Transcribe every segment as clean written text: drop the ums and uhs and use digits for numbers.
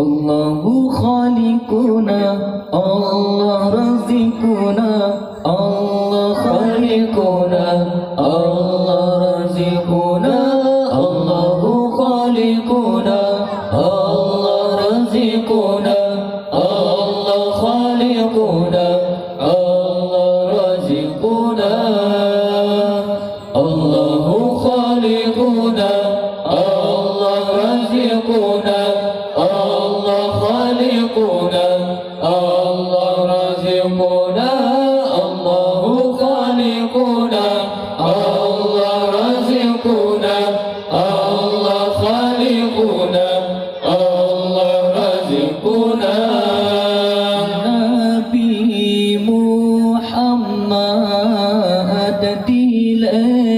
Allahu khaliquna, Allah razikuna, Allah khaliquna, Allah razikuna, Allahu khaliquna, Allah razikuna, Allah khaliquna, Allah razikuna, Allahu khaliquna, Allah razikuna, Allah khaliquna, Allah razikuna, Allahu khaliquna, Allah razikuna, Allah khaliquna, Allah razikuna. Nabi Muhammad dilagurkan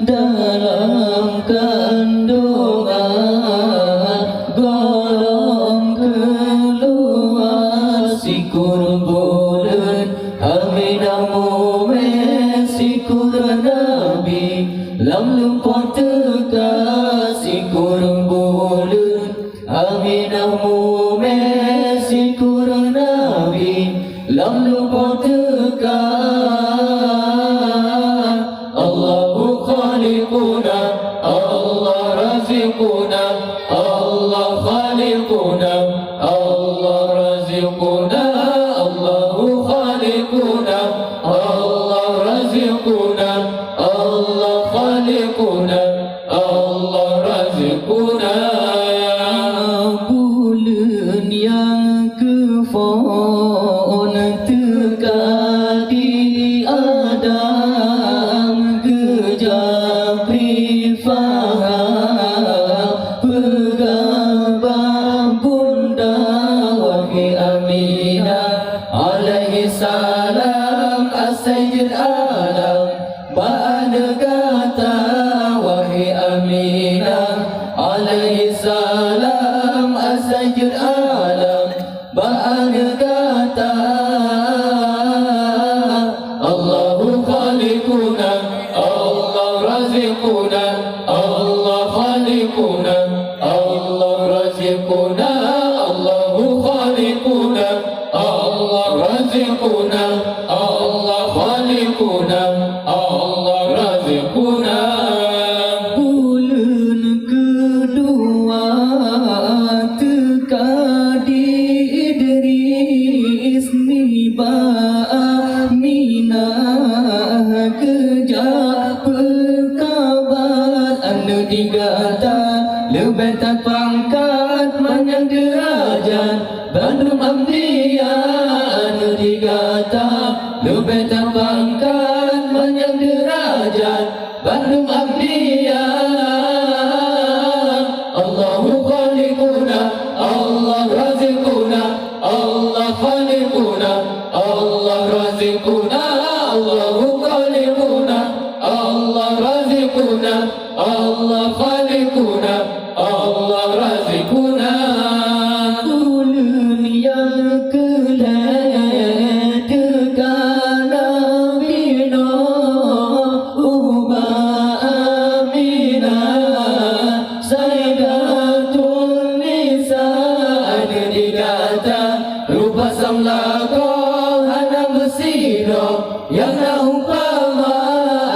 dalam kandungan, golong keluar sikur bulan, aminamu sikur Nabi, lam lupa teka sikur bulan, aminamu sikur Nabi, lam lupa teka. Allahu khaliquna, Allah razikuna, Allah khaliquna, Allah razikuna, Allahu khaliquna, Allah razikuna, Allah khaliquna, Allah razikuna. Bulan yang kefon teka di Adam, kejapri faham pegabah bunda wahai Aminah alaihi salam, as-sayyid alam ba'da kata wahai Aminah alaihi salam, as-sayyid alam ba'da kata. Allahu khaliquna, Allah razikuna, Allah khaliquna, Allah razikuna, Allahu khaliquna, Allah razikuna, Allah khaliquna, Allah razikuna. Bulan kedua teka di Idris niba Aminah, kejap kabar anda digata, lebih tak pangkat manyang derajat, Bandung Amdiya anda digata, lebih tak pangkat manyang derajat, Bandung Amdiya. Allahu khaliquna, Allah razikuna, Allah khaliquna, Allah razikuna, Allahu khaliquna, Allah razikuna, Allah khaliquna, Allah razikuna. Bulan yang kelak tekan Nabi Nuh, Aminah, Sayyidatul Nisa ada dikata, rupa samlako hana mesino yang nak umpama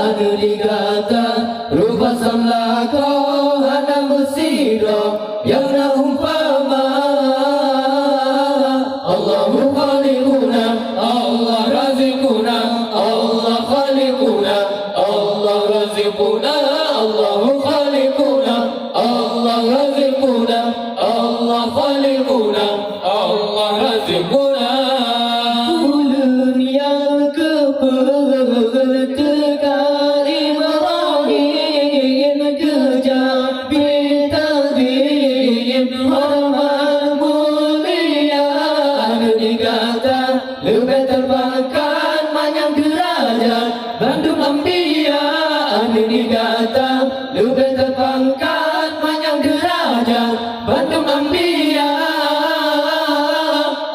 ada dikata, rupa samlako hana mesino yang nak umpama. Allahu khaliquna, Allah razikuna, Allah khaliquna, Allah razikuna, Allahu khaliquna, Allah razikuna, Allah khaliquna, Allah razikuna. Bulan yang keperteka Ibrahim, kejap bitadhim haraman mulia ada dikata, lebih terbangkan manyang derajat, Bandung Ambiya ada dikata, lebih terbangkan manyang derajat, Bandung Ambiya.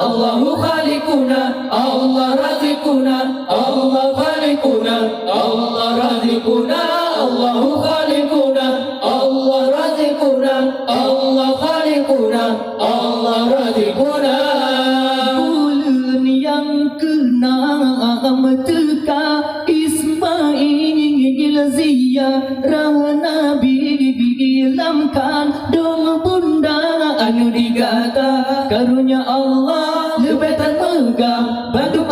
Allahu khaliquna, Allah razikuna, Allah khaliquna, Allah razikuna, Allahu khaliquna, Allah razikuna, yang keenam teka Ismail ziarah Nabi bilamkan dong bunda anu digata karunia Allah lebetan megah Bandung